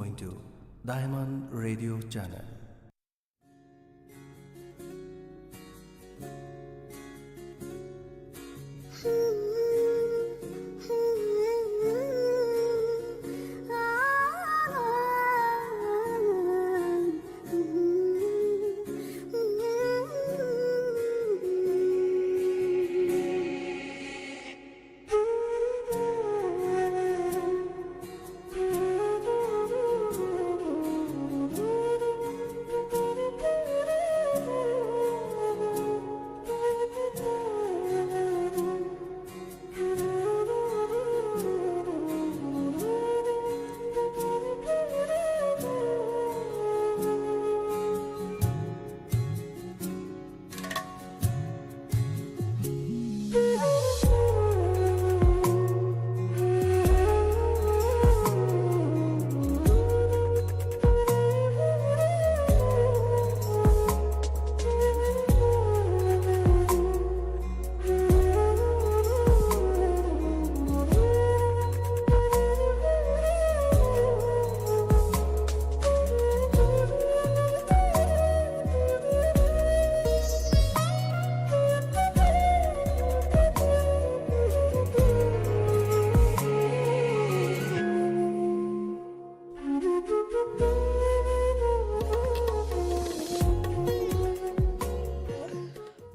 going to Diamond Radio Channel.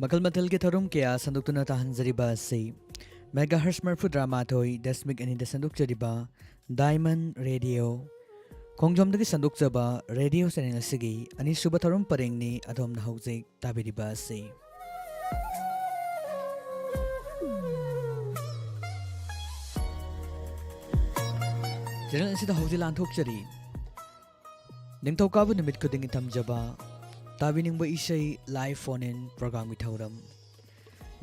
Makal matal ke tharum kaya sanduk tu na tahan zariba say megahertz marfu drama thoi desmik ani da sanduk jariba Diamond Radio Kongjom dagi sanduk jaba radio channel sigi ani suba tharum pareng ni adom na haujek tabiriba say channel sida hauji lan thok chari ningthau kabu nimit kuding thamjaba Tabining ba isay live phone-in program ithauram.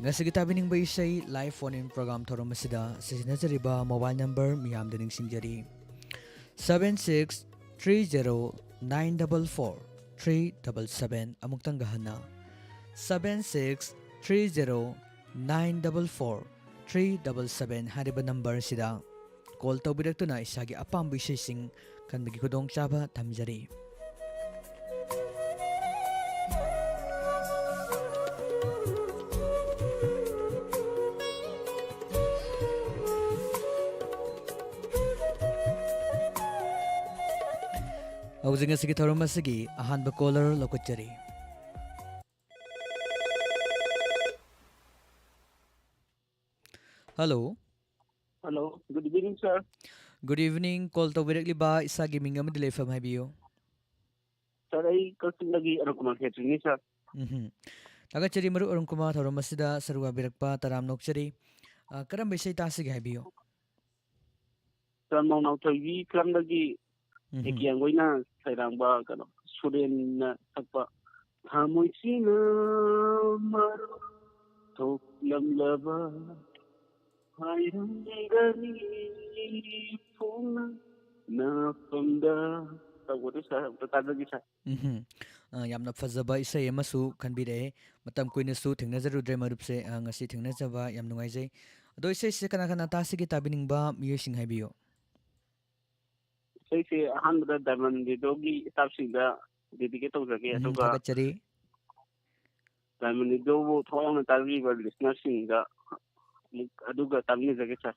Nga sige tabining ba isay live phone-in program thauram masida sisinajariba mobile number miyam dining singjari 7630944377 amuktang gahana 7630944377 hariba number sida call tawbirak na isagi apam isay sing kanbagi kudong chaba tamjari. Hawjing sige tharum masigi ahan ba caller lokuchari. Hello. Hello. Good evening, sir. Good evening. Call to directly ba isa gaming am delay from habiyo. Sir, ay kalting lagi ano kumang catering ni sir. Tagachari maru urong kuma tharum masida sarwa birakpa taram nokchari. Karam bisay tasig habiyo. Sir, mau nau toy klam lagi Iki yang gue na sayang ba kano suren na tagpa hamoy sina maro tok lamlaba hayang gani puna na pamda tawo to sa tatad lagi sa yamna fazaba isay amasu kanbire matam kuina su thingnajarudre marupse ngasi thingnajaba yam nungaijai ado isay se kana kana tasigi tabining ba miyosing haibiyo Say ahan da Diamond Dogi tapsing da dedicate to jage aduga tagachari Diamond Do thoyang na tarbi ba listener sing da aduga tamni jage sa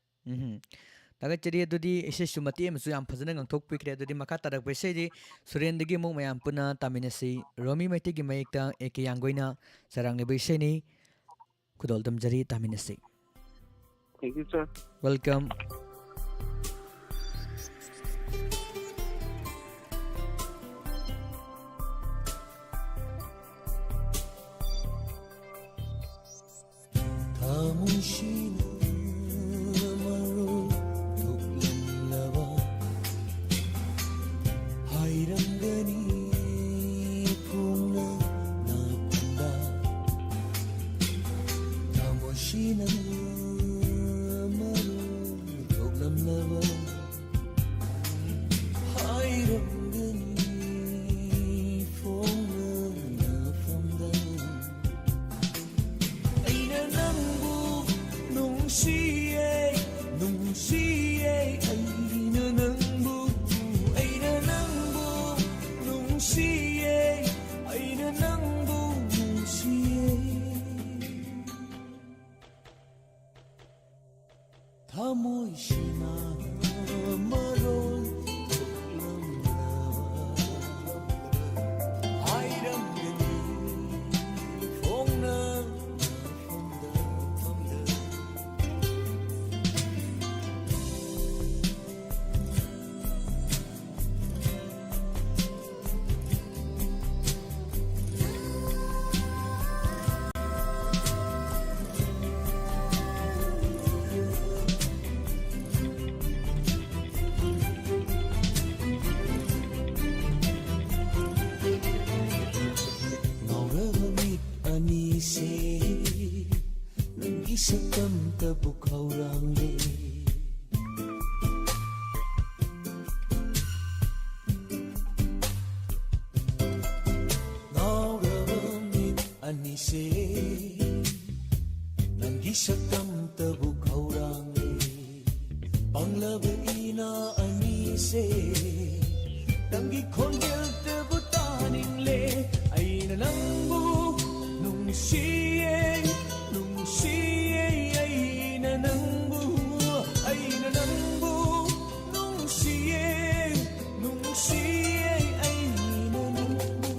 tagachari adudi ise sumati amsu yam phajana ngangthok pikre adudi makha tarak baise di surendagi mo mayam puna taminasi romi maiti gi mayekta eke yangoina sarang ne baise ni kudol damjari taminasi. Thank you, sir. Welcome. sakam tabuk haurang le Ngawramit anise Nanggi sakam tabuk haurang le Panglaba ina anise Nanggi konjel tabuk taning le Aina nangbu nung siye Aina nangbu nung siye Aina nangbu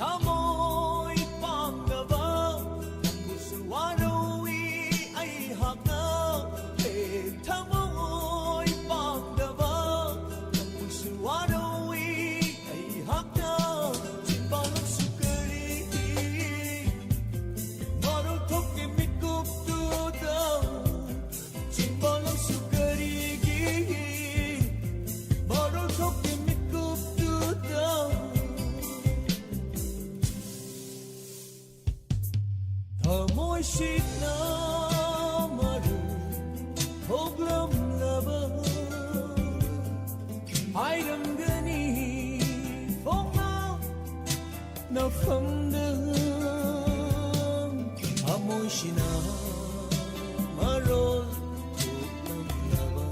Thamoy pangaba Nanguswanawi ay hakna Thamoy pangaba Nanguswanawi ay hakna Simbalang sukari Marong toke mikup tudaw Simbalang sukari Marong toke mikup tudaw Thamoy sit na maru Hoglam laba Airam gani Phong na famdang Thamoy sina marol Hoglam laba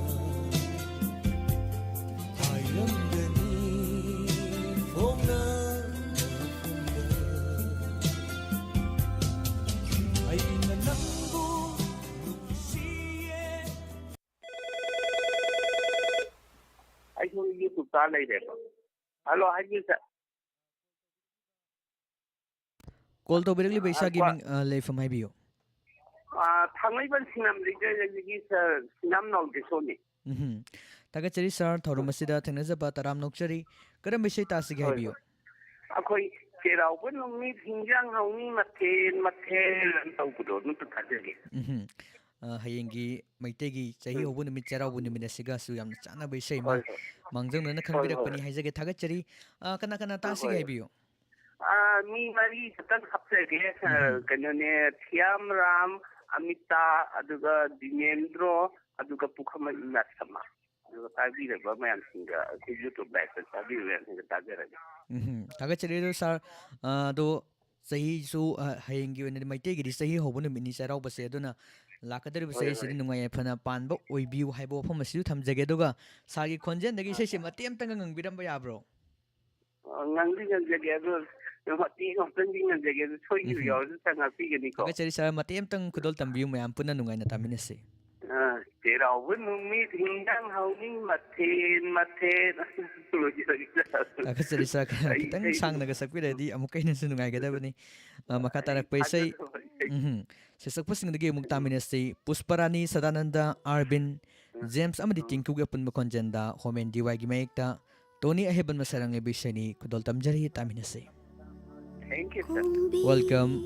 Airam gani Phong na Aina nangbu nung siye Anh không như tụt ta này đẹp. Alo anh như thế. Call to Berkeley Baisa Gaming Leifam Haibiyo. Thằng ấy vẫn xin làm gì cái xin làm nào để số này. Tagachari sir Thorumasida Thangnazaba Taram Nokchari Karam Bishay Tasigi Haibiyo. Akhoi keraw vẫn mi thingjang hauni mathen tau kudo nu tu thajage. Hayengi Maitegi Chahi Obun Michara Bun Minasiga Suyam Chana Bishay Ma Mangjang Nana Kambira Pani Hajage Tagachari Kana Tasigi Haibiyo. Mi mari satan khapsage kanone Thiam Ram Amita aduga Dinendro aduga Pukhama Inasama. Tabi le ba mayan singa ku YouTube live tabi le singa tajara. Tagachari sir do Sahi su Hayengi when Maitegi Sahi Hobun Minisara Base Dona Lakadari Bisay Sidi Nungay Pana Panbo Oibu Haibo from Masu Tam Zagedoga Sagi Konjan the Gishi Matiam Tangang Bidamba bro. Nangli Zagado Mati of Tanging and Zagado so you also sang a figure. Tagachari sir Matiam Tang Kudol Tambu Mampuna Nungay Taminese. Keraw vẫn mi thingjang hauni mathen Tagachari sir Tang Sang Nagasakwi di Amukai Sunungai Gadabani Makatarak Paisay Sisakpasing the game Muktaminese Pusparani Sadananda Arbin James Amadi Tinkuga Punmakonjanda Homen Diwagi Maekta Tony Aheban Masarang Ebishani Kudol Tamjari Taminese. Thank you, sir. Welcome.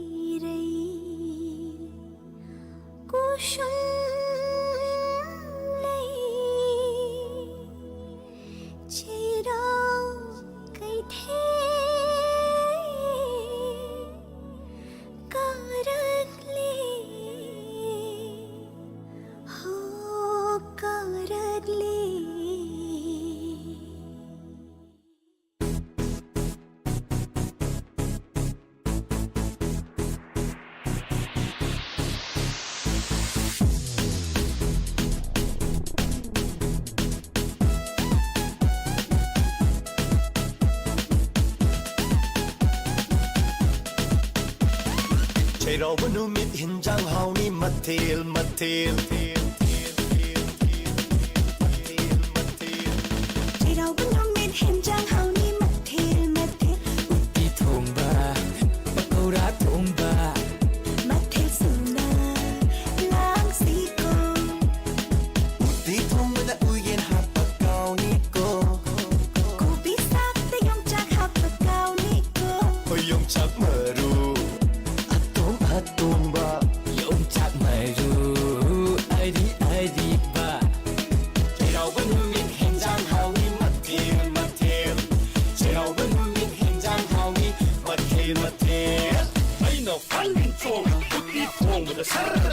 Cheraw numit hinjang hauni matil Cheraw numit hinjang hauni matil Uti thongba pakora thongba matil suna lang siko Uti thongba da uyen hapakaw niko Ko bisa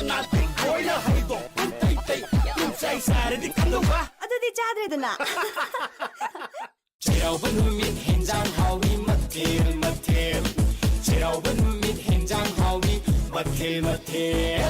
나대 고이나 하이도 떼떼 눈사이 사르디 칸노바 ꯑꯗꯨꯗꯤ ꯆꯥꯗ꯭ꯔꯦꯗꯅ 제라오바 누밋 현장 하위 마텔 마텔 제라오바 누밋 현장 하위 마텔 마텔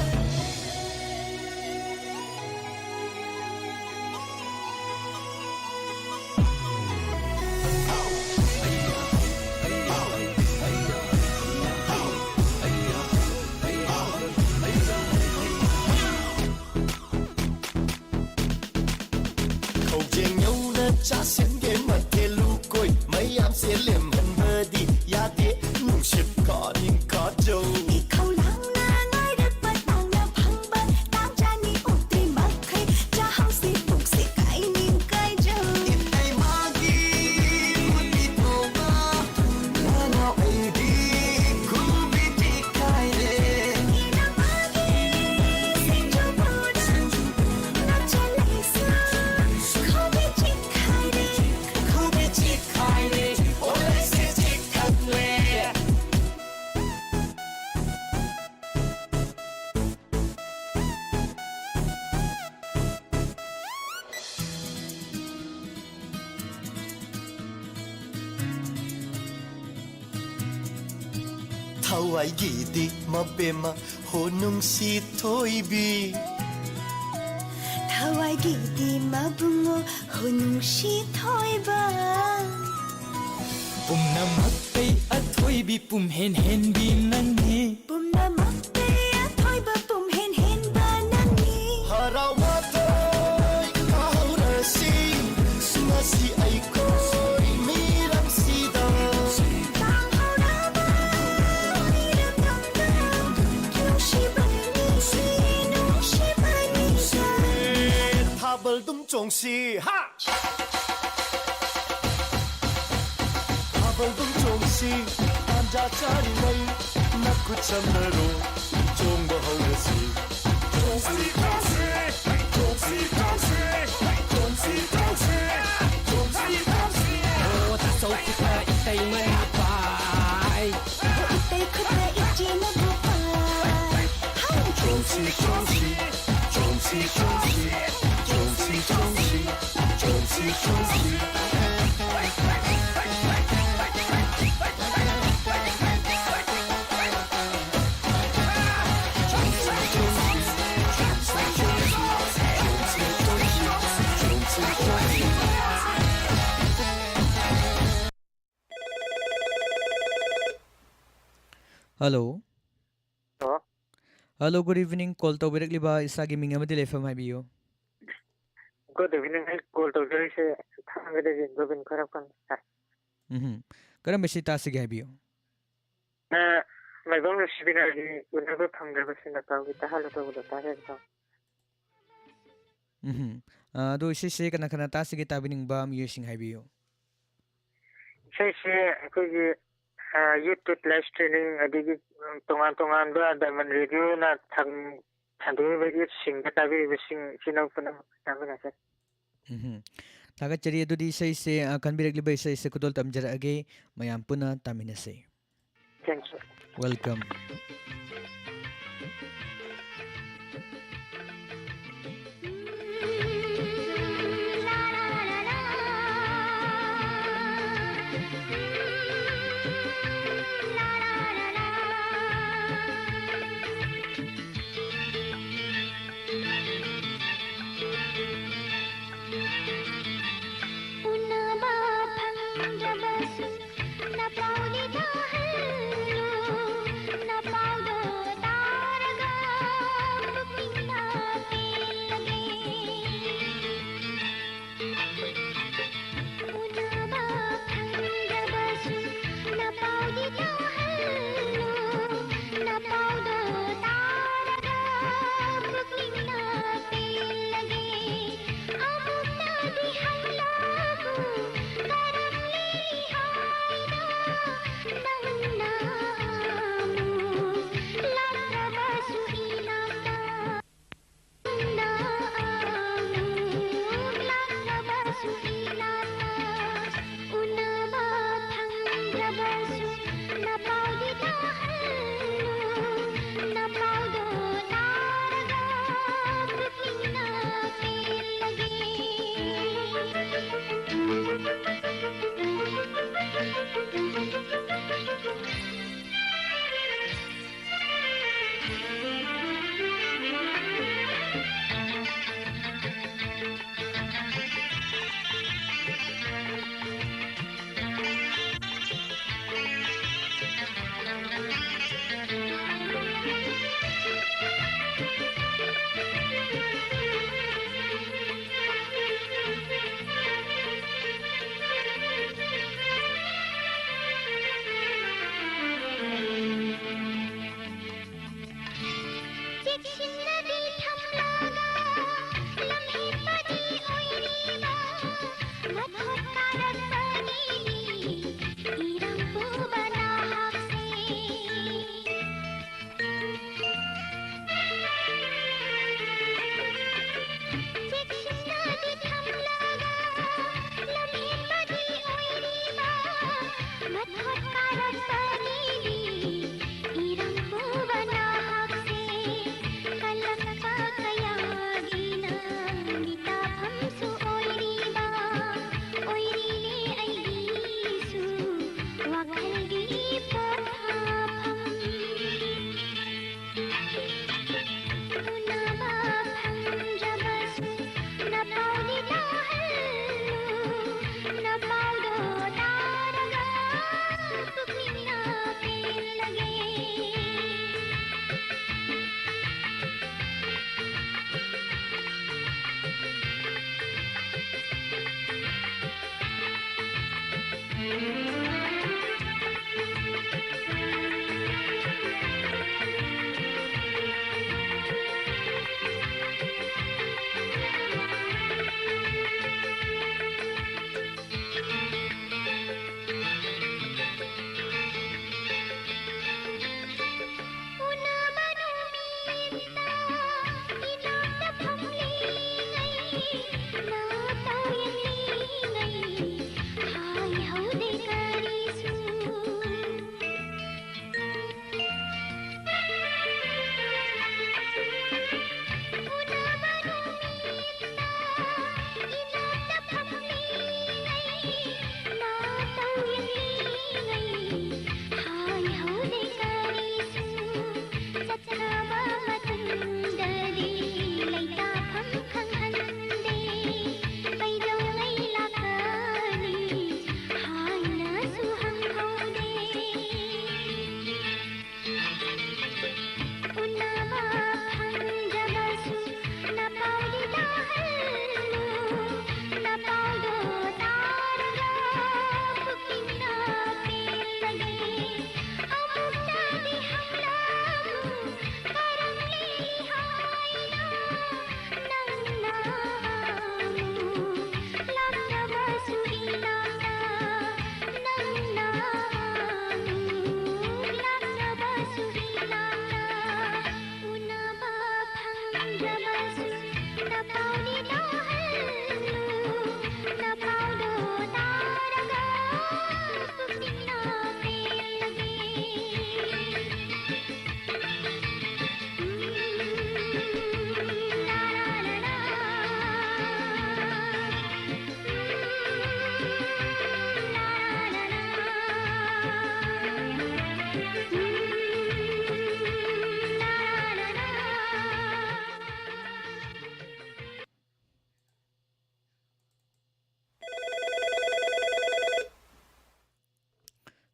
자신게 맞게 루고이 마이암 셀렘 한버디 야데 눈십 거린 거죠 이 콜랑나 너를 뻗방나 방방 남자니 옷들이 막해 자항시 복시 까이닌 까이죠 이따이 마기 무디 도마 나나 에디 구비디 카이레 이나마기 생존보다 나 잘했어 타와이기디 마베마 호능시 토이비 타와이기디 마붕어 호능시 토이바 Pumna mappay at hoy bi pum hen bi nangni 뿜나 막대야 토이바 뿜헨헨 바나니 하라와토이 가오라시 스마시 아이코이 미람시다 방호라바 이름 담당 누시바니시 누시바니시 타벌둠 종시 하 타벌둠 종시 앉아짜리네 나쿠 참나로 종보 하우라시 종시 종시 종시 종시 종시 종시 종시 종시 O ta so kita itay manapay 이때 그때 있지 나부파 종시 종시 종시 종시 종시 종시 종시 종시 Hello. Hello. Hello, good evening. Call to directly ba isagi minga madile FM habiyo. Good evening. I called to very say Tangade Robin Karapan. Karam besi ta sige habiyo. My bone is shipping will never come never seen a cow with the halo with the target. Do isi kana kana ta sige tabining ba using habiyo. Say, I could YouTube live streaming a dig Tongan Diamond Radio, not Tandu, sing the Tavi, wishing Sinopana. Tagachari do di say can be regular by say sekudol tamjara age mayam puna taminase. Thank you. Welcome. Na pauli da hello na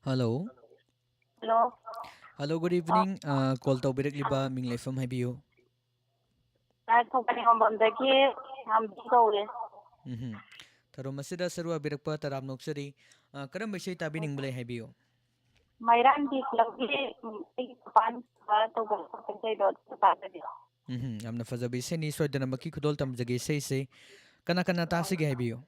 Hello. Hello. Hello, good evening. Call tawbirakliba ming leifam haibiyo. I company hombamdagi hambi kaure. Tharo masida sarwa birakpa taram noksari karam bishay tabi ningbale haibiyo. Mairan di lagi pan to pensai dot patadi. Amna fazabi se ni soidana maki khudol tamjage se kana tasige haibiyo.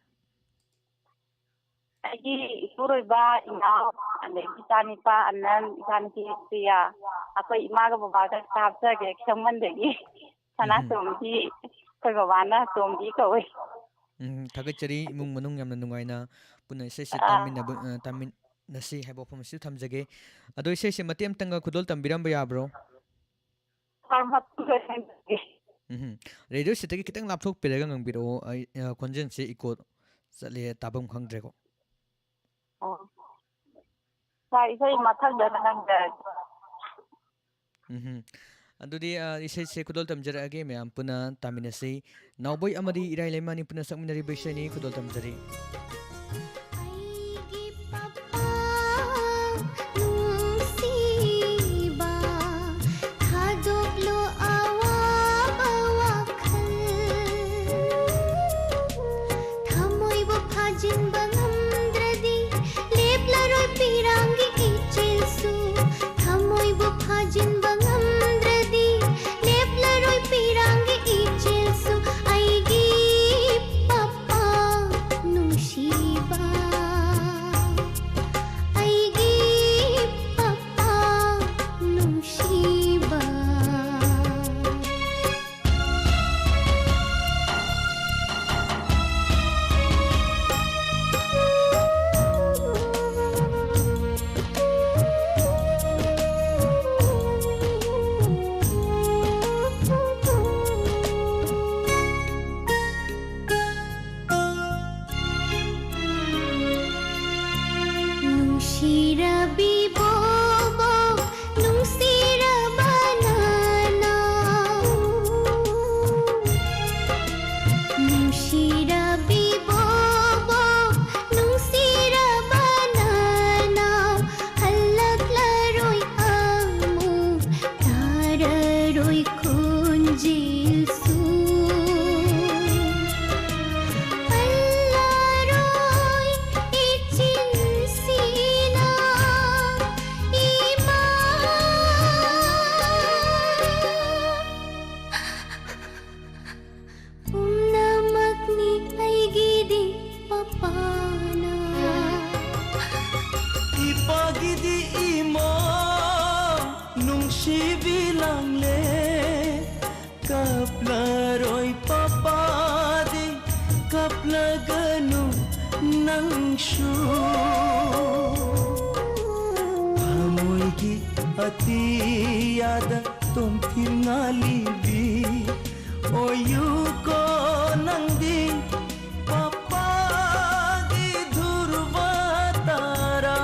Agi suruba ina ane kitani pa anan ikan kiya aku imaga babaga sabsa ge khamandagi sana somdi kagwana somdi kawe. Thagachari imung manung yamna nungaina puna se tamin nasi haibo phamsi thamjage ado se matem tanga khudol tambiram ba yabro. Radio sitagi kitang lapthok piraga ngangbiro konjen se iko chale tabam khangdrego. Saya mathal jangan Adudi isai se kudol tamjara age me ampuna taminasi nawboy amadi irai lemani puna sakminari besani kudol tamjari. Nushi ꯀꯥꯞꯂꯒꯅꯨ ꯅꯪꯁꯨ ꯊꯃꯣꯏꯒꯤ ꯑꯇꯤꯌꯥꯗ ꯇꯣꯝꯊꯤꯜꯉꯥꯂꯤꯕꯤ ꯑꯣꯏꯌꯨꯀꯣ ꯅꯪꯗꯤ ꯄꯄꯥꯒꯤ ꯙꯨꯔꯕ ꯇꯥꯔꯥ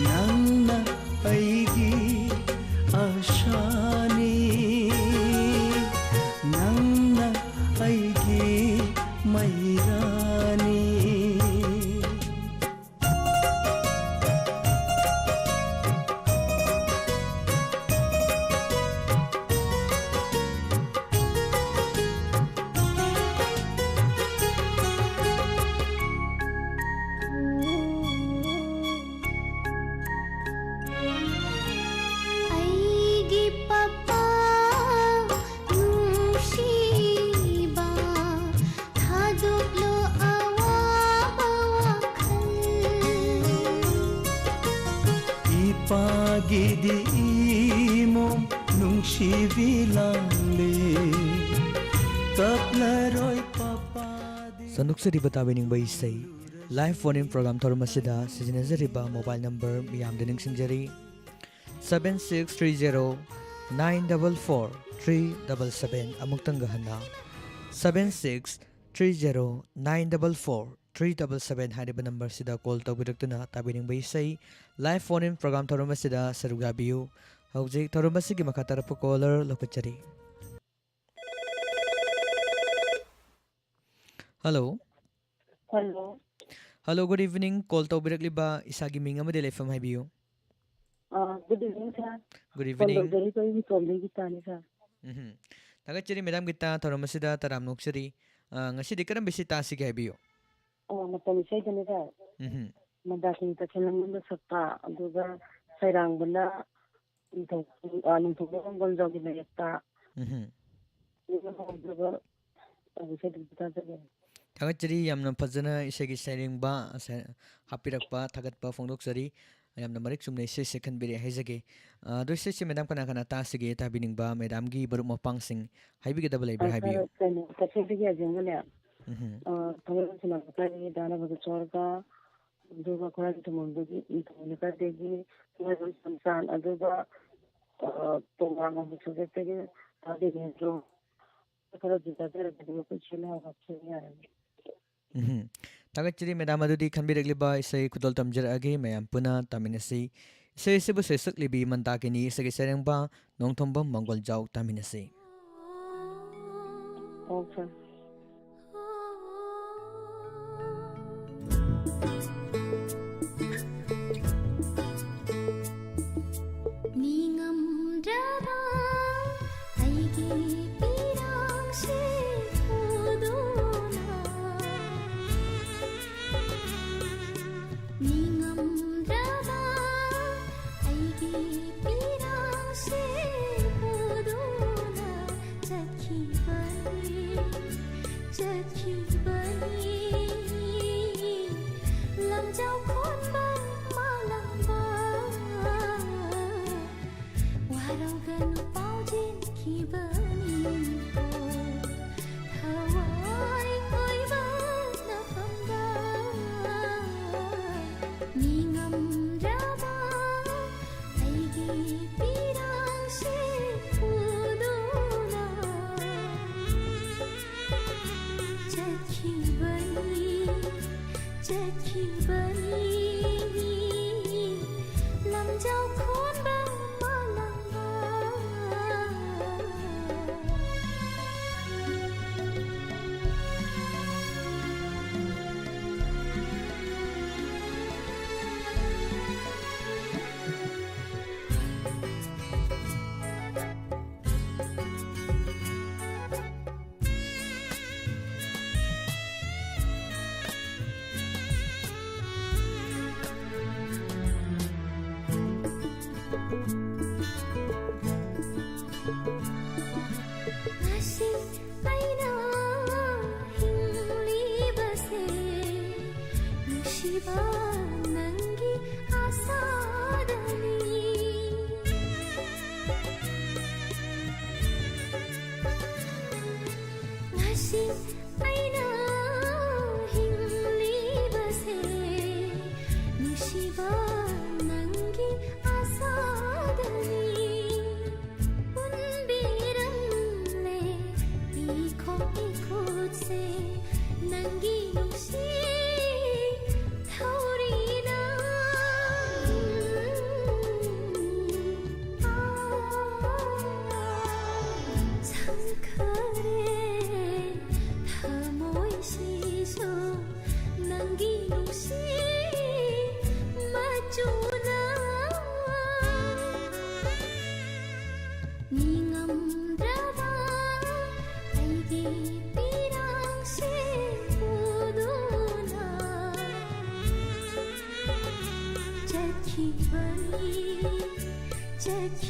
ꯅꯪꯅ ꯑꯩꯒꯤ ꯑꯁꯥꯅꯤ ꯅꯪꯅ ꯑꯩꯒꯤ ꯃꯩꯔꯥꯅꯤ ꯑꯩꯒꯤ papa ꯅꯨꯡꯁꯤꯕ ꯊꯥꯗꯣꯛꯂꯣ ꯑꯋꯥꯕ ꯋꯥꯈꯜ ꯏꯄꯥꯒꯤꯗꯤ ꯏꯃꯣꯝ ꯅꯨꯡꯁꯤꯕꯤ ꯂꯥꯡꯂꯦ ꯀꯞꯂꯔꯣꯏ ꯄꯄꯥꯗꯤ ꯁꯟꯗꯣꯛꯆꯔꯤꯕ ꯇꯥꯕꯤꯅꯤꯡꯕ ꯏꯁꯩ ꯂꯥꯏꯚ ꯐꯣꯟ ꯏꯟ ꯄ꯭ꯔꯣꯒ꯭ꯔꯥꯝ ꯊꯧꯔꯝ ꯑꯁꯤꯗ ꯁꯤꯖꯤꯟꯅꯖꯔꯤꯕ ꯃꯣꯕꯥꯏꯜ ꯅꯝꯕꯔ ꯃꯤꯌꯥꯝꯗ ꯅꯤꯡꯁꯤꯡꯖꯔꯤ 7630944377 ꯑꯃꯨꯛꯇꯪꯒ ꯍꯟꯅ 7630944377 ꯍꯥꯏꯔꯤꯕ ꯅꯝꯕꯔꯁꯤꯗ ꯀꯣꯜ ꯇꯧꯕꯤꯔꯛꯇꯨꯅ ꯇꯥꯕꯤꯅꯤꯡꯕ ꯏꯁꯩ ꯂꯥꯏꯚ ꯐꯣꯟ ꯏꯟ ꯄ꯭ꯔꯣꯒ꯭ꯔꯥꯝ ꯊꯧꯔꯝ ꯑꯁꯤꯗ ꯁꯔꯨꯛ ꯌꯥꯕꯤꯌꯨ ꯍꯧꯖꯤꯛ ꯊꯧꯔꯝ ꯑꯁꯤꯒꯤ ꯃꯈꯥ ꯇꯥꯔꯛꯄ ꯀꯣꯂꯔ ꯂꯧꯈꯠꯆꯔꯤ ꯍꯜꯂꯣ ꯍꯜꯂꯣ ꯍꯜꯂꯣ ꯒꯨꯗ ꯏꯚꯤꯅꯤꯡ ꯀꯣꯜ ꯇꯧꯕꯤꯔꯛꯂꯤꯕ ꯏꯁꯥꯒꯤ ꯃꯤꯡ ꯑꯃꯗꯤ ꯂꯩꯐꯝ ꯍꯥꯏꯕꯤꯌꯨ good evening sir good phone evening ꯇꯧꯖꯔꯤꯕ ꯑꯩꯒꯤ ꯇꯣꯝꯗꯒꯤ ꯇꯥꯅꯤ ꯁꯥꯔ ꯊꯥꯒꯠꯆꯔꯤ ꯃꯦꯗꯥꯝ ꯒꯤꯇꯥ ꯊꯧꯔꯝ ꯑꯁꯤꯗ ꯇꯔꯥꯝ ꯅꯣꯛꯆꯔꯤ ꯉꯁꯤꯗꯤ ꯀꯔꯝꯕ ꯏꯁꯩ ꯇꯥꯁꯤꯒꯦ ꯍꯥꯏꯕꯤꯌꯨ ꯃꯇꯝ ꯏꯁꯩꯗꯅꯤ ꯁꯥꯔ ꯃꯟꯗꯥꯀꯤꯅꯤ ꯇꯈꯦꯜꯂꯝꯕꯝꯗ ꯁꯛꯄ ꯑꯗꯨꯒ ꯁꯩꯔꯥꯡꯕꯅ ꯅꯤꯡꯊꯧ ꯒꯣꯟꯖꯥꯎꯒꯤ ꯃꯥꯌꯦꯛꯇ ꯍꯧꯖꯕ ꯏꯁꯩꯗꯨ ꯇꯥꯖꯒꯦ ꯊꯥꯒꯠꯆꯔꯤ ꯌꯥꯝꯅ ꯐꯖꯅ ꯏꯁꯩꯒꯤ ꯁꯩꯔꯦꯡꯕ ꯍꯥꯞꯄꯤꯔꯛꯄ ꯊꯥꯒꯠꯄ ꯐꯣꯡꯗꯣꯛꯆꯔꯤ ꯌꯥꯝꯅ ꯃꯔꯤꯛ ꯆꯨꯝꯅ ꯏꯁꯩꯁꯦ ꯈꯟꯕꯤꯔꯦ ꯍꯥꯏꯖꯒꯦ ꯑꯗꯣ ꯏꯁꯩꯁꯦ ꯃꯦꯗꯥꯝ ꯀꯅꯥ ꯀꯅꯥ ꯇꯥꯁꯤꯒꯦ ꯇꯥꯕꯤꯅꯤꯡꯕ ꯃꯦꯗꯥꯝꯒꯤ ꯃꯔꯨꯞ ꯃꯄꯥꯡꯁꯤꯡ ꯍꯥꯏꯕꯤꯒꯗꯕ ꯂꯩꯕ꯭ꯔꯥ ꯍꯥꯏꯕꯤꯌꯨ ꯀꯩꯅꯣ ꯇꯈꯦꯜꯗꯒꯤ ꯑꯖꯦꯡꯕꯅꯦ ꯊꯧꯒꯜ ꯁꯅꯥꯄꯇꯥꯒꯤ ꯗꯥꯅꯕꯒ ꯆꯣꯔꯒ ꯑꯗꯨꯒ ꯈꯨꯔꯥꯏꯒꯤ ꯊꯨꯝꯐꯝꯗꯒꯤ ꯅꯤꯀꯥꯗꯒꯤ ꯃꯣꯏꯕꯝ ꯁꯝꯆꯥꯟ ꯑꯗꯨꯒ ꯇꯣꯉꯥꯟꯕ ꯁꯕꯖꯦꯛꯇꯒꯤ ꯊꯥꯗꯦꯟꯗ꯭ꯔꯣ ꯈꯔꯗꯤ ꯇꯥꯖꯔꯒꯗꯤ ꯃꯈꯣꯏ ꯁꯤꯜꯂꯒ ꯍꯥꯞꯆꯕ ꯌꯥꯔꯅꯤ ꯊꯥꯒꯠꯆꯔꯤ ꯃꯦꯗꯥꯝ ꯑꯗꯨꯗꯤ ꯈꯟꯕꯤꯔꯛꯂꯤꯕ ꯏꯁꯩ ꯈꯨꯗꯣꯜ ꯇꯝꯖꯔꯛꯑꯒꯦ ꯃꯌꯥꯝ ꯄꯨꯟꯅ ꯇꯥꯃꯤꯟꯅꯁꯤ ꯏꯁꯩ ꯑꯁꯤꯕꯨ ꯁꯩꯁꯛꯂꯤꯕꯤ ꯃꯟꯇꯥꯀꯤꯅꯤ ꯏꯁꯩꯒꯤ ꯁꯩꯔꯦꯡꯕ ꯅꯣꯡꯊꯣꯝꯕꯝ ꯃꯪꯒꯣꯜꯖꯥꯎ ꯇꯥꯃꯤꯟꯅꯁꯤ ꯁꯥꯔ ꯅꯤꯡꯉꯝꯗ꯭ꯔꯕ ꯑꯩꯒꯤ ꯄꯤꯔꯥꯡꯁꯦ ꯎꯗꯨꯅ ꯅꯤꯡꯉꯝꯗ꯭ꯔꯕ ꯑꯩꯒꯤ ꯄꯤꯔꯥꯡꯁꯦ ꯎꯗꯨꯅ ꯆꯠꯈꯤꯕꯅꯤ ꯂꯝꯖꯥꯎ ꯈꯣꯟꯕ ꯃꯥꯂꯪꯕ ꯋꯥꯔꯧꯒꯅꯨ ꯄꯥꯎꯖꯦꯟꯈꯤꯕꯅꯤꯀꯣ ꯊꯋꯥꯏ ꯑꯣꯏꯕ ꯅꯐꯝꯗ ꯅꯤꯡꯉꯝꯗ꯭ꯔꯕ ꯑꯩꯒꯤ ꯄꯤꯔꯥꯡꯁꯦ ꯎꯗꯨꯅ ꯆꯠꯈꯤꯕꯅꯤ ꯂꯝꯖꯥꯎ ꯈꯣꯟꯕ ꯃꯥꯂꯪꯕ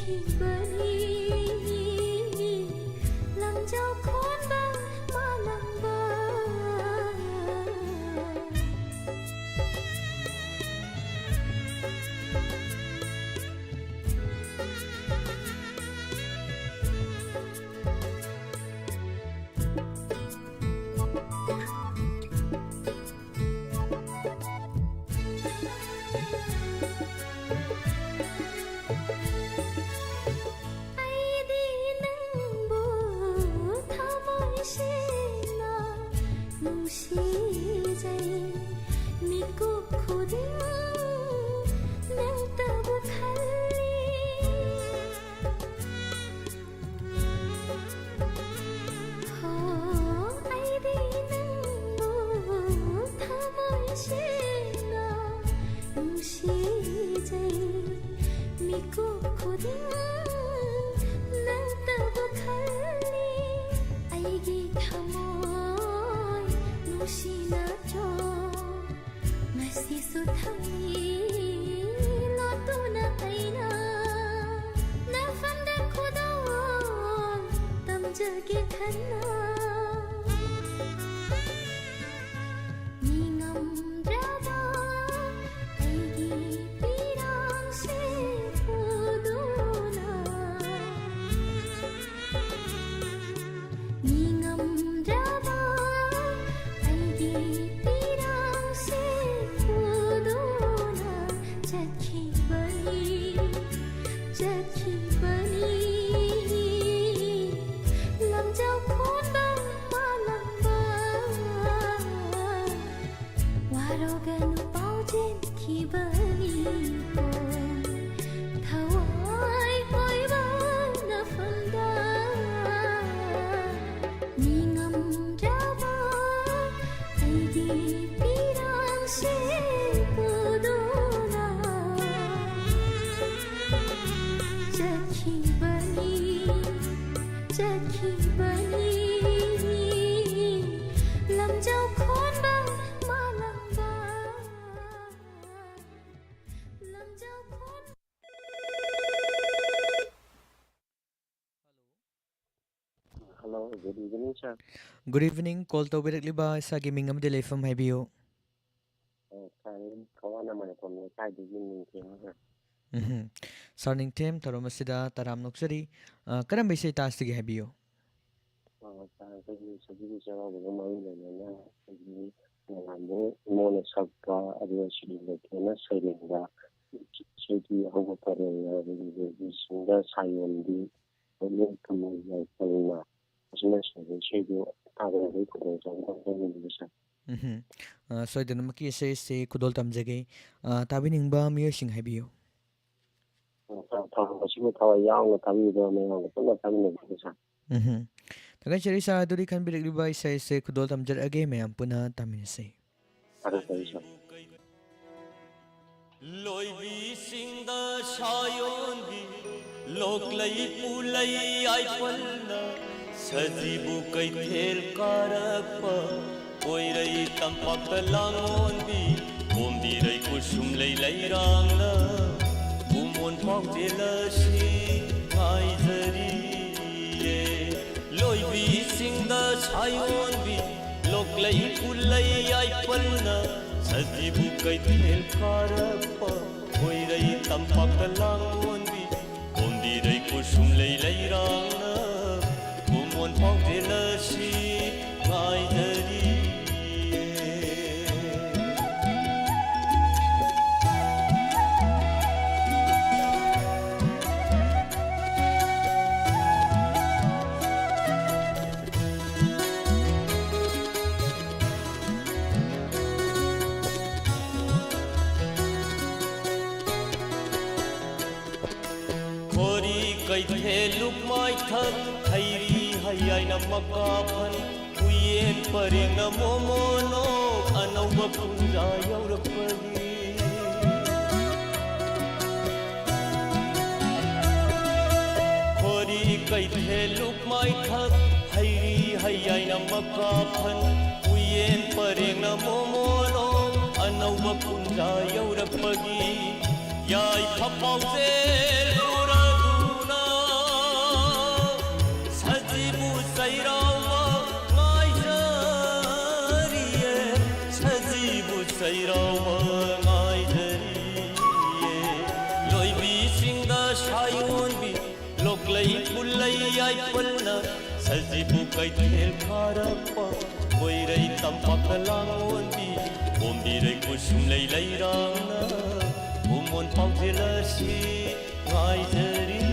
ꯆꯠꯈꯤꯕꯅꯤ ꯂꯝꯖꯥꯎ ꯈꯣꯟꯕ ꯃꯥꯂꯪꯕ ꯑꯩꯗꯤ ꯅꯪꯕꯨ ꯊꯃꯣꯏ ꯁꯦꯡꯅ ꯅꯨꯡꯁꯤꯖꯩ ꯃꯤꯀꯨꯞ ꯈꯨꯗꯤꯡ ꯅꯪꯇꯕꯨ ꯈꯜꯂꯤ ꯍꯣ ꯑꯩꯗꯤ ꯅꯪꯕꯨ ꯊꯃꯣꯏ ꯁꯦꯡꯅ ꯅꯨꯡꯁꯤꯖꯩ ꯃꯤꯀꯨꯞ ꯈꯨꯗꯤꯡ ꯅꯪꯇꯕꯨ ꯈꯜꯂꯤ ꯑꯩꯒꯤ ꯊꯃꯣꯏ ꯅꯨꯡꯁꯤꯅꯗ꯭ꯔꯣ ꯉꯁꯤꯁꯨ ꯊꯝꯃꯤ ꯂꯣꯠꯇꯨꯅ ꯑꯩꯅ ꯅꯐꯝꯗ ꯈꯨꯗꯣꯜ ꯇꯝꯖꯒꯦ ꯈꯟꯅ ꯅꯤꯉꯝꯗ꯭ꯔꯕ ꯑꯩꯒꯤ ꯄꯤꯔꯥꯡꯁꯦ ꯄꯨꯗꯨꯅ ꯅꯤꯉꯝꯗ꯭ꯔꯕ ꯑꯩꯒꯤ ꯄꯤꯔꯥꯡꯁꯦ ꯄꯨꯗꯨꯅ ꯆꯠꯈꯤꯕꯅꯤ ꯆꯠꯈꯤꯕꯅꯤ ꯂꯝꯖꯥꯎ ꯈꯣꯟꯕ ꯃꯥꯂꯪꯕ ꯋꯥꯔꯧꯒꯅꯨ ꯄꯥꯎꯖꯦꯟꯈꯤꯕꯅꯤꯀꯣ ꯊꯋꯥꯏ ꯑꯣꯏꯕ ꯅꯐꯝꯗ ꯅꯤꯉꯝꯗ꯭ꯔꯕ ꯑꯩꯒꯤ ꯄꯤꯔꯥꯡꯁꯦ ꯄꯨꯗꯨꯅ ꯆꯠꯈꯤꯕꯅꯤ ꯆꯠꯈꯤꯕꯅꯤ ꯂꯝꯖꯥꯎ ꯈꯣꯟꯕ ꯃꯥꯂꯪꯕ ꯂꯝꯖꯥꯎ ꯈꯣꯟꯕ Hello, good evening, sir. Good evening. Call tawbirakliba isagi ming amde leifam haibiyo. Kawana Manipur, Kaidi, sir. Sarning tem tarom asida taram noksari karam bisay taas tige haibiyo. Sabi sa mga mga na mona sabka adversity na sayinga sidi ako pa rin sinda sayondi ulit kami na kalma kasi sabi sidi tagay ko rin sa mga bisa So idan maki say kudol tamjage tabining ba miyo sing haibiyo. kasi mo tawa yaong na kami ba may mga ito na kami na bisa Tagan chari sa duri kan birakliba isay kudol tamjar age mayam puna tamin say. para sa isa. ꯂꯣꯏꯕꯤꯁꯤꯡꯗ ꯁꯥꯌꯣꯟꯕꯤ ꯂꯣꯛꯂꯩ ꯄꯨꯂꯩ ꯌꯥꯏꯐꯅ Sajibu ꯀꯩꯊꯦꯜ ꯀꯥꯔꯛꯄ ꯀꯣꯏꯔꯩ ꯇꯝꯄꯥꯛꯇ ꯂꯥꯡꯉꯣꯟꯕꯤ ꯀꯣꯝꯕꯤꯔꯩ ꯀꯨꯁꯨꯝ ꯂꯩ ꯂꯩꯔꯥꯡꯅ ꯕꯨꯃꯣꯟ ꯄꯥꯎꯖꯦꯜꯂꯁꯤ ꯉꯥꯏꯖꯔꯤꯌꯦ ꯂꯣꯏꯕꯤꯁꯤꯡꯗ ꯁꯥꯌꯣꯟꯕꯤ ꯂꯣꯛꯂꯩ ꯄꯨꯂꯩ ꯌꯥꯏꯐꯅ सजीबु कैथेल कारप्पा कोइरई तंपाक्ता लांगोनबी कोंदीरई कुसुम लई लईरांगना बुमोन पाउजेलसी गाइदरी कैथेलुक माइथक Harry हैयाइना मकाफन उयेन purring मोमोनो अनौब पुंजा यौरपगी खोरी कैथेलुक माइथक Harry हैयाइना मकाफन उयेन purring मोमोनो अनौब पुंजा यौरपगी याई खपाउसे ꯁꯖꯤꯕꯨ ꯀꯩꯊꯦꯜ ꯐꯥꯔꯛꯄ ꯀꯣꯏꯔꯩ ꯇꯝꯄꯥꯛꯇ ꯂꯥꯡꯑꯣꯟꯕꯤ ꯀꯣꯝꯕꯤꯔꯩ ꯀꯨꯁꯨꯝ ꯂꯩ ꯂꯩꯔꯥꯡꯅ ꯎꯃꯣꯟ ꯄꯥꯎꯖꯦꯜ ꯑꯁꯤ ꯉꯥꯏꯖꯔꯤꯌꯦ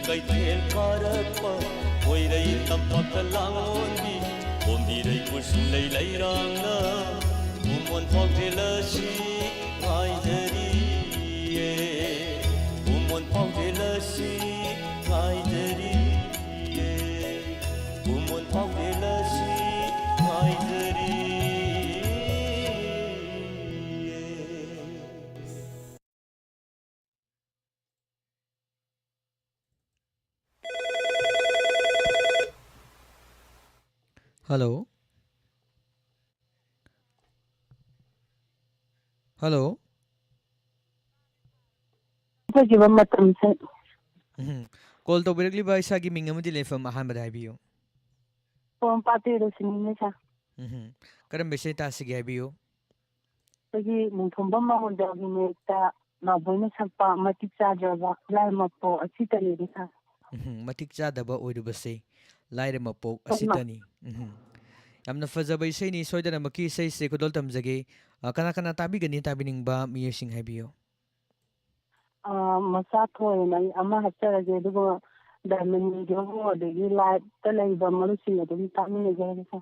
ꯀꯩꯊꯦꯜ ꯐꯥꯔꯛꯄ ꯀꯣꯏꯔꯩ ꯇꯝꯄꯥꯛꯇ ꯂꯥꯡꯑꯣꯟꯕꯤ ꯀꯣꯝꯕꯤꯔꯩ ꯀꯨꯁꯨꯝ ꯂꯩ ꯂꯩꯔꯥꯡꯅ ꯎꯃꯣꯟ ꯄꯥꯎꯖꯦꯜ ꯑꯁꯤ ꯉꯥꯏꯖꯔꯤꯌꯦ ꯎꯃꯣꯟ ꯄꯥꯎꯖꯦꯜ ꯑꯁꯤ ꯉꯥꯏꯖꯔꯤꯌꯦ ꯎꯃꯣꯟ ꯄꯥꯎꯖꯦꯜ ꯑꯁꯤ ꯉꯥꯏꯖꯔꯤꯌꯦ Hello. Hello. ꯐꯖꯕ ꯃꯇꯝꯁꯦ ꯀꯣꯜ ꯇꯧꯕꯤꯔꯛꯂꯤꯕ ꯏꯁꯥꯒꯤ ꯃꯤꯡ ꯑꯃꯗꯤ ꯂꯩꯐꯝ ꯑꯍꯥꯟꯕꯗ ꯍꯥꯏꯕꯤꯌꯨ. ꯄꯣꯝ ꯄꯥꯠꯇꯩꯔꯁꯤꯅꯤꯅꯦ ꯁꯥ. ꯀꯔꯝꯕ ꯏꯁꯩ ꯇꯥꯁꯤꯒꯦ ꯍꯥꯏꯕꯤꯌꯨ. ꯑꯩꯈꯣꯏꯒꯤ ꯅꯣꯡꯊꯣꯝꯕꯝ ꯃꯉꯣꯟꯗꯒꯤ ꯃꯌꯦꯛꯇ ꯅꯥꯎꯕꯣꯏꯅ ꯁꯛꯄ ꯃꯇꯤꯛ ꯆꯥꯗ꯭ꯔꯕ ꯂꯥꯏꯃꯄꯣꯛ ꯑꯁꯤꯇꯅꯤꯗꯤ ꯁꯥ. ꯃꯇꯤꯛ ꯆꯥꯗꯕ ꯑꯣꯏꯔꯨꯕꯁꯦ ꯂꯥꯏꯔ ꯃꯄꯣꯛ ꯑꯁꯤꯇꯅꯤ. ꯌꯥꯝꯅ ꯐꯖꯕ ꯏꯁꯩꯅꯤ. ꯁꯣꯏꯗꯅꯃꯛꯀꯤ ꯏꯁꯩꯁꯦ ꯈꯨꯗꯣꯜ ꯇꯝꯖꯒꯦ. ꯀꯅꯥ ꯀꯅꯥ ꯇꯥꯕꯤꯒꯅꯤ ꯇꯥꯕꯤꯅꯤꯡꯕ ꯃꯤꯑꯣꯏꯁꯤꯡ ꯍꯥꯏꯕꯤꯌꯨ. ꯃꯆꯥ ꯊꯣꯏꯅ ꯑꯩ ꯑꯃ ꯍꯥꯞꯆꯔꯒꯦ ꯑꯗꯨꯒ ꯗꯥꯏꯃꯟꯒꯤꯗꯨꯕꯨ ꯑꯗꯒꯤ ꯂꯥꯏꯚꯇ ꯂꯩꯕ ꯃꯔꯨꯞꯁꯤꯡ ꯑꯗꯨꯝ ꯇꯥꯃꯤꯟꯅꯖꯔꯒꯦ ꯁꯥ.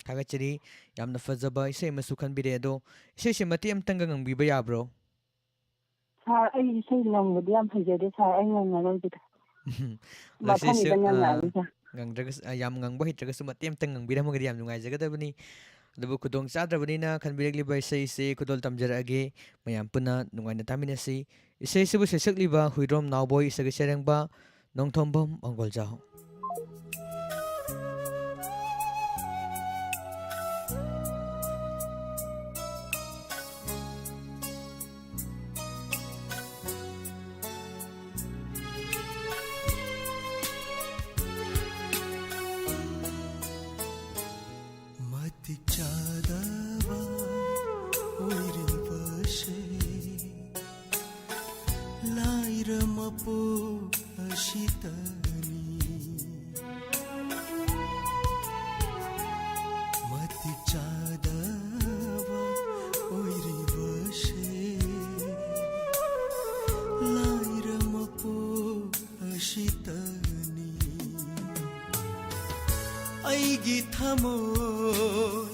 ꯊꯥꯒꯠꯆꯔꯤ. ꯌꯥꯝꯅ ꯐꯖꯕ ꯏꯁꯩ ꯑꯃꯁꯨ ꯈꯟꯕꯤꯔꯦ. ꯑꯗꯣ ꯏꯁꯩꯁꯦ ꯃꯇꯦꯛ ꯑꯃꯇꯪꯒ ꯉꯪꯕꯤꯕ ꯌꯥꯕ꯭ꯔꯣ? ꯁꯥꯔ ꯑꯩ ꯏꯁꯩ ꯉꯪꯕꯗꯤ ꯌꯥꯝ ꯍꯩꯖꯗꯦ ꯁꯥꯔ ꯑꯩ ꯉꯪꯉꯔꯣꯏꯒꯦꯗ. ꯉꯁꯤꯁꯨ ꯃꯊꯪꯒꯤꯗ ꯉꯪꯉꯛꯑꯒꯦ ꯁꯥꯔ. ꯌꯥꯝ ꯉꯪꯕ ꯍꯩꯇ꯭ꯔꯒꯁꯨ ꯃꯇꯦꯛ ꯑꯃꯇꯪ ꯉꯪꯕꯤꯔꯝꯃꯒꯗꯤ ꯌꯥꯝ ꯅꯨꯡꯉꯥꯏꯖꯒꯗꯕꯅꯤ. ꯑꯗꯨꯕꯨ ꯈꯨꯗꯣꯡ ꯆꯥꯗ꯭ꯔꯕꯅꯤꯅ ꯈꯟꯕꯤꯔꯛꯂꯤꯕ ꯏꯁꯩꯁꯦ ꯈꯨꯗꯣꯜ ꯇꯝꯖꯔꯛꯑꯒꯦ. ꯃꯌꯥꯝ ꯄꯨꯟꯅ ꯅꯨꯡꯉꯥꯏꯅ ꯇꯥꯃꯤꯟꯅꯁꯤ. ꯏꯁꯩꯁꯤꯕꯨ ꯁꯩꯁꯛꯂꯤꯕ ꯍꯨꯏꯗ꯭ꯔꯣꯝ ꯅꯥꯎꯕꯣꯏ, ꯏꯁꯩꯒꯤ ꯁꯩꯔꯦꯡꯕ ꯅꯣꯡꯊꯣꯝꯕꯝ ꯃꯪꯒꯣꯜꯖꯥꯎ. मतिक चादवा ओइरिबसे लाइरमपो अशितनी मतिक चादवा ओइरिबसे लाइरमपो अशितनी ꯑꯩꯒꯤ ꯊꯃꯣꯏ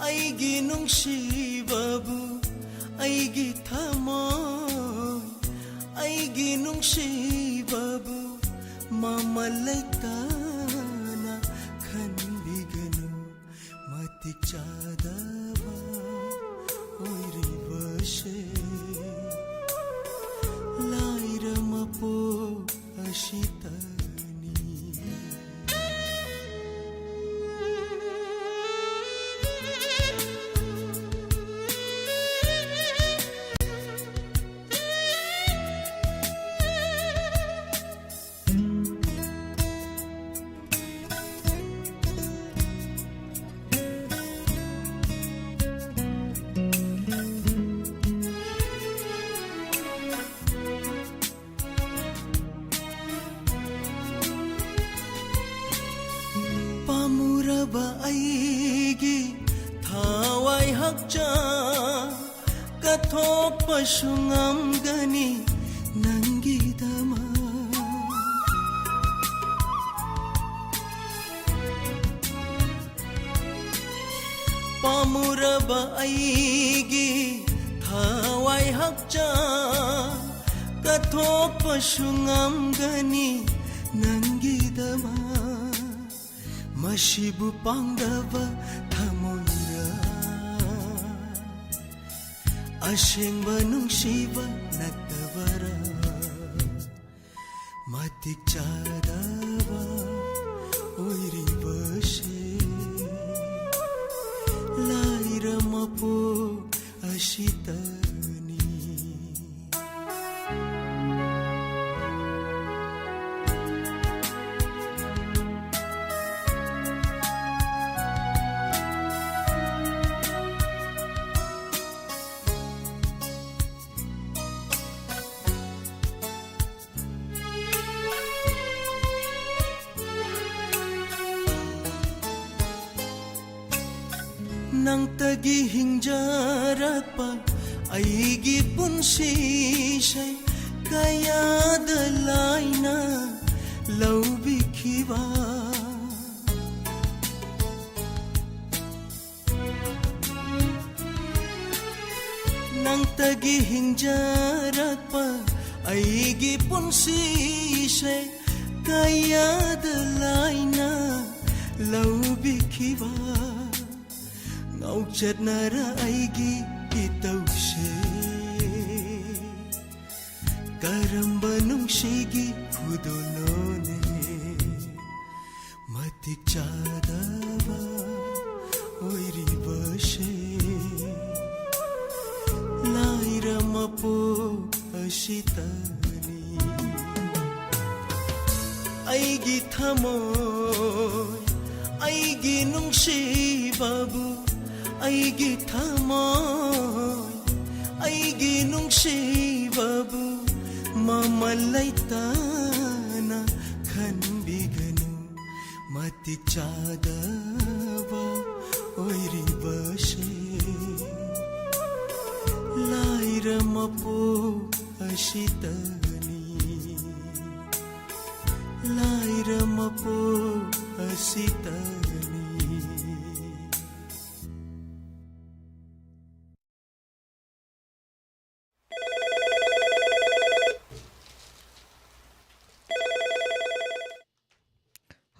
ꯑꯩꯒꯤ ꯅꯨꯡꯁꯤꯕꯕꯨ ꯑꯩꯒꯤ ꯊꯃꯣꯏ ꯑꯩꯒꯤ ꯅꯨꯡꯁꯤꯕꯕꯨ ꯃꯃꯜ ꯂꯩꯇꯅ ꯈꯟꯕꯤꯒꯅꯨ ꯃꯇꯤꯛ ꯆꯥꯗꯕ ꯑꯣꯏꯔꯤꯕꯁꯦ ꯂꯥꯏꯔ ꯃꯄꯣꯛ ꯑꯁꯤꯇ ꯄꯥꯝꯃꯨꯔꯕ ꯑꯩꯒꯤ ꯊꯋꯥꯏ ꯍꯛꯆꯥꯡ ꯀꯠꯊꯣꯛꯄꯁꯨ ꯉꯝꯒꯅꯤ ꯅꯪꯒꯤꯗꯃꯛ ꯄꯥꯝꯃꯨꯔꯕ ꯑꯩꯒꯤ ꯊꯋꯥꯏ ꯍꯛꯆꯥꯡ ꯀꯠꯊꯣꯛꯄꯁꯨ ꯉꯝꯒꯅꯤ ꯅꯪꯒꯤꯗꯃꯛ ꯃꯁꯤꯕꯨ ꯄꯥꯡꯗꯕ ꯊꯃꯣꯏꯔ ꯑꯁꯦꯡꯕ ꯅꯨꯡꯁꯤꯕ ꯅꯠꯇꯕꯔ ꯃꯇꯤꯛ ꯆꯥꯗꯕ ꯑꯣꯏꯔꯤꯕꯁꯦ ꯂꯥꯏꯔ ꯃꯄꯣꯛ ꯑꯁꯤꯇꯅꯤ ꯅꯪꯇꯒꯤ ꯍꯤꯡꯖꯔꯛꯄ ꯑꯩꯒꯤ ꯄꯨꯟꯁꯤꯁꯦ ꯀꯌꯥꯗ ꯂꯥꯏꯅ ꯂꯧꯕꯤꯈꯤꯕ ꯅꯪꯇꯒꯤ ꯍꯤꯡꯖꯔꯛꯄ ꯑꯩꯒꯤ ꯄꯨꯟꯁꯤꯁꯦ ꯀꯌꯥꯗ ꯂꯥꯏꯅ ꯂꯧꯕꯤꯈꯤꯕ ꯉꯥꯎꯆꯠꯅꯔ ꯑꯩꯒꯤ ꯏꯇꯧꯁꯦ ꯀꯔꯝꯕ ꯅꯨꯡꯁꯤꯒꯤ ꯈꯨꯗꯣꯜꯅꯣꯅꯦ ꯃꯇꯤꯛ ꯆꯥꯗꯕ ꯑꯣꯏꯔꯤꯕꯁꯦ ꯂꯥꯏꯔ ꯃꯄꯣꯛ ꯑꯁꯤꯇꯅꯤ ꯑꯩꯒꯤ ꯊꯃꯣꯏ ꯑꯩꯒꯤ ꯅꯨꯡꯁꯤꯕꯕꯨ ꯑꯩꯒꯤ ꯊꯃꯣꯏ ꯑꯩꯒꯤ ꯅꯨꯡꯁꯤꯕꯕꯨ ꯃꯃꯜ ꯂꯩꯇꯅ ꯈꯟꯕꯤꯒꯅꯨ ꯃꯇꯤꯛ ꯆꯥꯗꯕ ꯑꯣꯏꯔꯤꯕꯁꯦ ꯂꯥꯏꯔ ꯃꯄꯣꯛ ꯑꯁꯤꯇꯅꯤ ꯂꯥꯏꯔ ꯃꯄꯣꯛ ꯑꯁꯤꯇꯅꯤ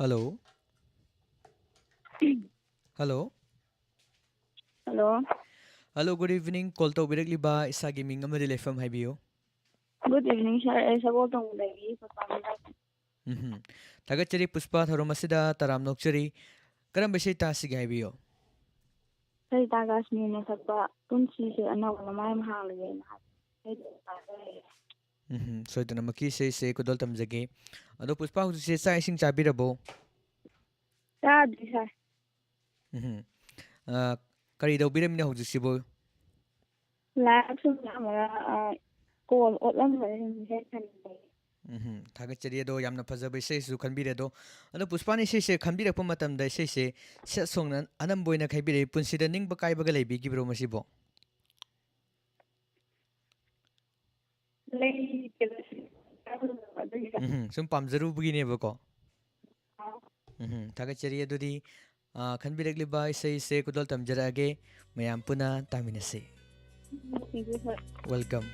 Hello. Hello. Hello. Hello, good evening. Call to Birikliba isagi ming amadi lefam haibiyo. Good evening, sir. I sabot ang lagi. Tagachari Puspa Tharomasida Taram Nokchari Karam Bishi Tasig haibiyo. Sir, tagas niyo na sa pa kung si ano wala may mahalaga na. So ito na makisay say kudol tamjagi. Ano Puspa kung si sa ising chabi rabo? Sabi, sir. Kari daw biram na hujus sibo. Lahat sa mga call o lang ba yung Tagachari do yam na pazabay say su kanbira do. Ano Puspa ni say kanbira po matam da say sa song nan anam boy na kaibira punsida ning bakay bagalay bigi bro masibo. Sum pamzaru begini bako. Tagachari adudi kanbiragli ba say kudol tamjarage mayam puna taminase. Welcome.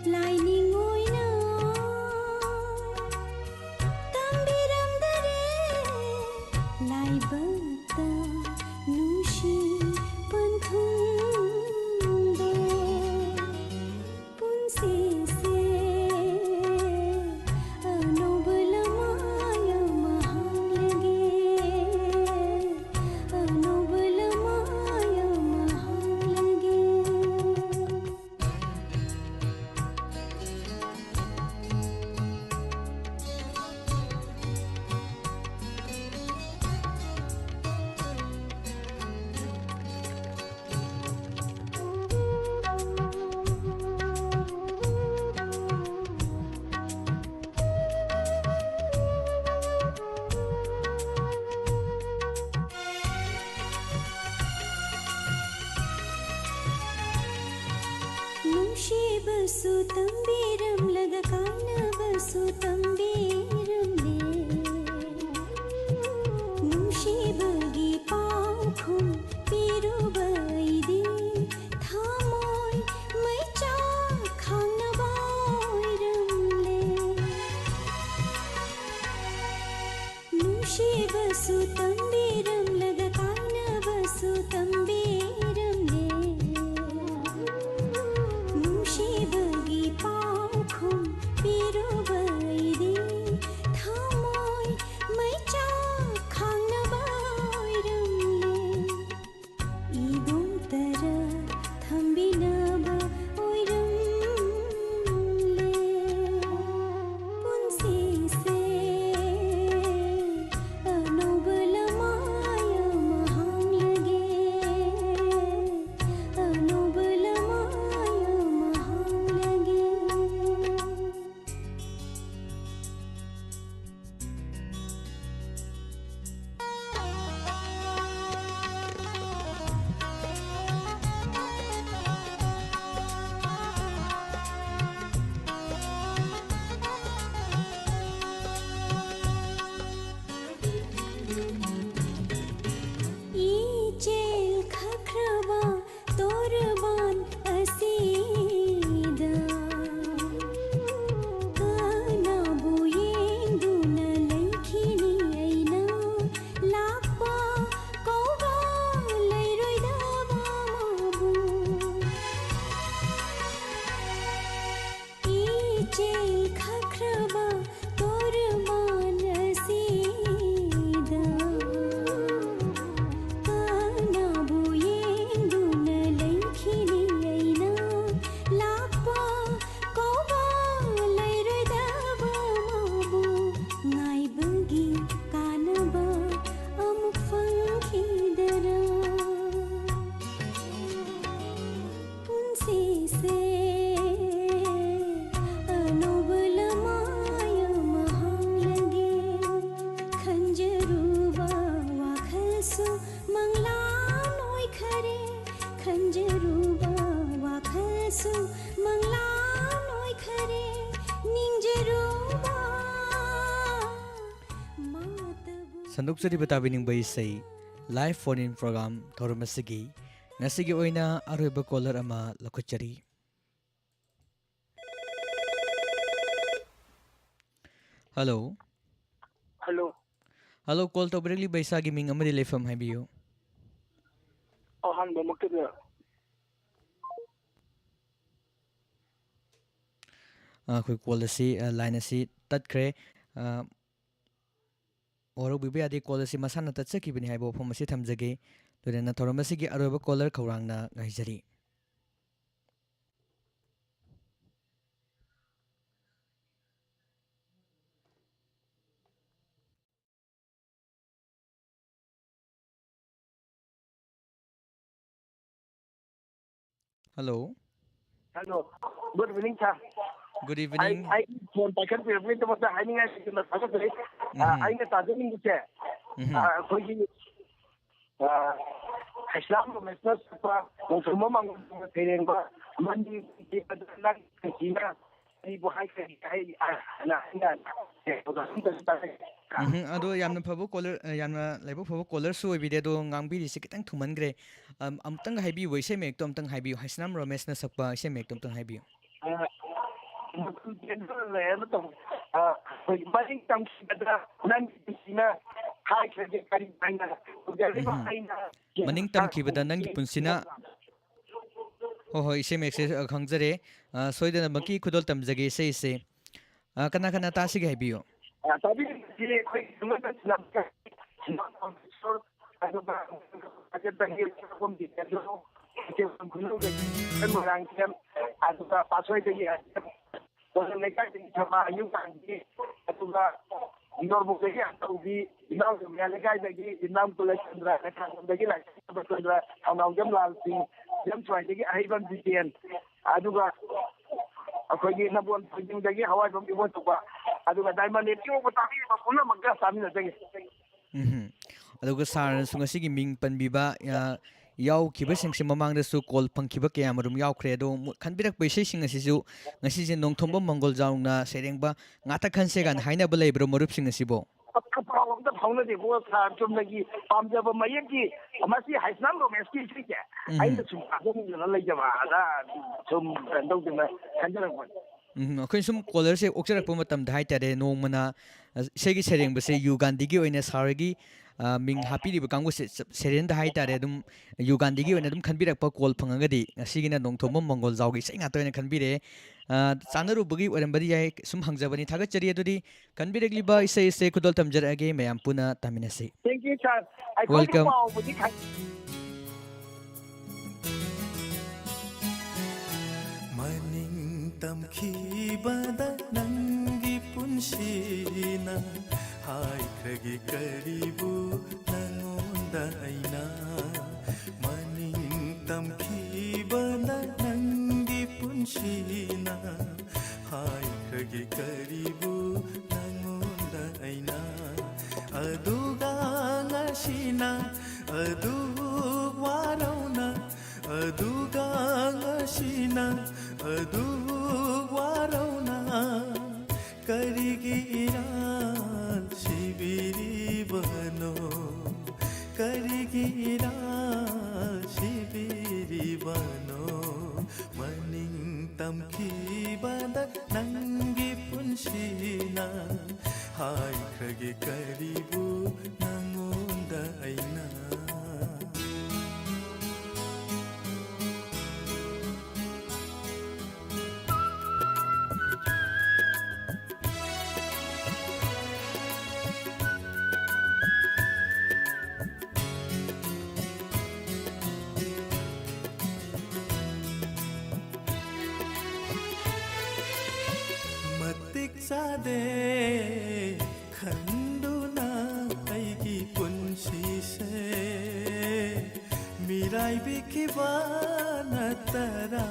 Lining oina, tambiram da Basu तंबीरम लगा काना बसु तंबीरम नुशी बगी पाखुम पीरु बैदी थामोय मै चा खाना बायरम ले नुशी बसु तंबीरम लगा काना बसु तंबीरम नुशी बगी पाखुम पीरु बैदी थामोय मै चा खाना बायरम ले इदों तर थंबिनबा ओइरम ले पुंसी से अनोबल माया महान लगे अनोबल माया महान लगे चेल खखरवा तोरबान असीदा काना बुयें दुना लैखिनी ऐना लापा कौवा लैरोय दावा माबू चेल खखरवा तोरबान असीदा काना बुयें दुना लैखिनी ऐना लापा कौवा लैरोय दावा माबू ngaibugi kanaba amuk fangkhidara punsi se anobal maya mahang lage khanjaruwa wakhalsu mangla noi khare khanjaruwa wakhalsu mangla noi khare ningjaruwa matabu Sanduk batabining bay say live phone in program thorumasigi ngasigi oina aroiba caller ama lakuchari. Hello. Hello. Hello, call to Brilli by Sagi Ming Amadi Lefam Habiyo. Oh, han ba makita. Quick call si line si tatkre Oro bibi adi call si masana tatsaki bini haibo from si thamjage Lorena Thoramasigi aroba caller kaurang na gaijari. Hello. Hello. Good evening, sir. Good evening. I phone packet पे अपने तो मतलब आई नहीं है कि मैं पागल करे आई ने ताज़े नहीं दिखे कोई इस्लाम में मैसेज पर वो सुनो मांग तेरे को मंदी की बदलना किया ये बुहाई करी ना Ado yamna phabu caller yamna laibu phabu caller su obide do ngangbiri se kitang thumangre amtang haibi waise mek tom tang haibi haisnam romesh na sakpa se mek tom tang haibi Balik tang kita nanti sini hai kerja kari mana jadi maning tam khibada nangi punsina ho ho ise mek se khangjare soidana maki khudol tamjage se se kana kana ta sig haibi tapi dia koi cuma senang ada ada bahir kom di itu kita guna kan orang kita ada pasal itu ya orang mereka sama ayukan di itu Inor bukan ya, tapi inam tu mereka lagi inam tu lagi cendera, mereka lagi lagi cendera, orang jam lalu jam cuaca lagi ahiran dikian, aduga, aku lagi nabuan pujung lagi hawa jam ibu tu ba, aduga diamond itu tapi macam mana magga sami nanti. Aduga sar sungai sigi ming panbiba ya याउखिबसिंगसे ममांगदसु call फंखिबा कयामरुम याउखरे अदो खनबिरक पैसेसिंग असिसु ngasiजे नोंथोंबम मंगल जाउना सेरेंबा ngata खनसे गान हाइनाबा लेब्रो मरुपसिंग असिबो पाव अमदा फाउनदे बो सा चुमनगी पामजब मयकी अमसी हाइसनाम रोमेस्की सिके आइन सुम आगम न लेजबा आदा सुम दौदना खंजरक अखोइ सुम कॉलर से ओक्सरक मतम धाइ तारे नोंमना सेगी सेरेंग बसे युगांदी ओइना सारगी मिंग हापीरिबा कांगु सेरेन धाइ तारे दुम युगांदी ओइना दुम खनबिरक कॉल फंगगदी ngasiगिना नोंथोंबम मंगल जाउगी सेंगा तोइना खनबिरे चानरुबगी ओरमबदी याय सुम हंगजबनी थागचरी अदुदी खनबिरगलिबा इसे इसे खुदल तमजरगे मयाम पुना तामिनसे thank you sir I welcome मनिंग तमखिबदा नंगी पुंसीना हाइख्रगे करीबु नंगोंदा आइना मनिंग तमखिबदा नंगी पुंसीना हाइख्रगे करीबु नंगोंदा आइना अदुगा ngashina adu warona aduga ngashina adu warona karigiran shibiri bano karigiran shibiri bano maning tamki bada nangi punshina hai khage karibu nangonda aina सादे खंडुना आईगी पुंसी से मिराई बिखिबा नतरा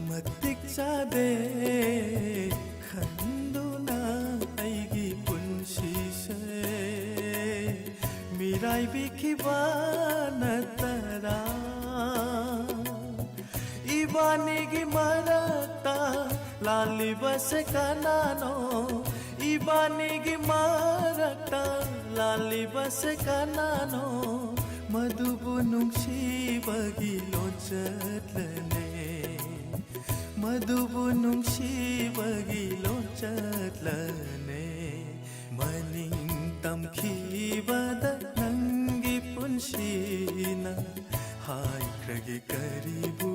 मतिक सादे खंडुना आईगी पुंसी से मिराई बिखिबा नतरा इबानिगी मरता लाली बस कनानो इबानिगी मरता लाली बस कनानो मधुबु नुंगसिबगी लोचतलने मधुबु नुंगसिबगी लोचतलने मनिंग तमखिबदा नंगी पुंसीना हाय खगे करीबु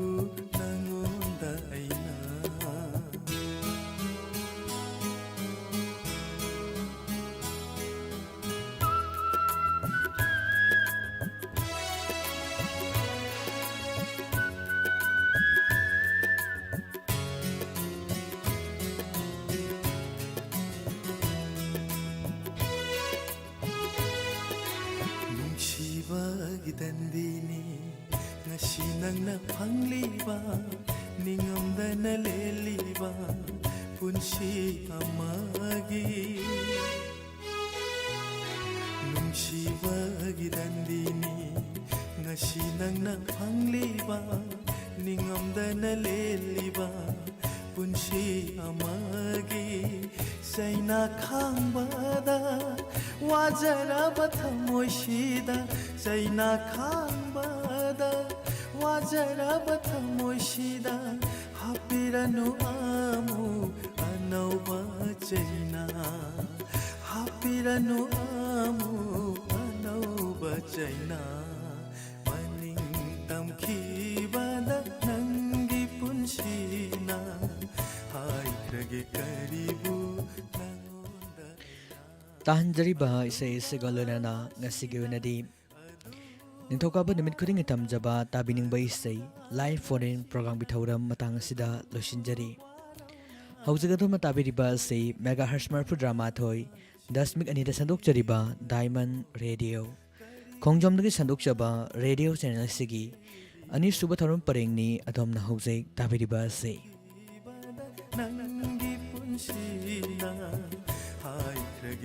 नंगोंदा आइना नुंगसिबगी दंदीनी ngasi nangna pangliba ningamdana leliba punsi amagi nungsibagi dandini ngasi nangna pangliba ningamdana leliba punsi amagi saina khangbada wajara bathamoishida saina khangbada wajara bathamoishida hapiranu amu anauba chaina hapiranu amu anauba chaina maning tamkhibada nangi punsina hai krage karibu ताहंजरीबा इसे इसे गलोना ngasi गिवनदी निथोकाबा निमित खुदिंग तमजबा ताबिनिंग इसे live foreign program बिथौरम मतंग सिदा लोसिनजरी हौजगदुम ताबिरिबा से मेगाहर्ट्ज मरफुद्रा माथोय 10.2 संदोकचरीबा डायमंड रेडियो खोंजोमदगी संदोकचबा रेडियो चैनल सिगी अनि सुब थरुम परेंगनी अदोमना हौजे ताबिरिबा से nangi punsina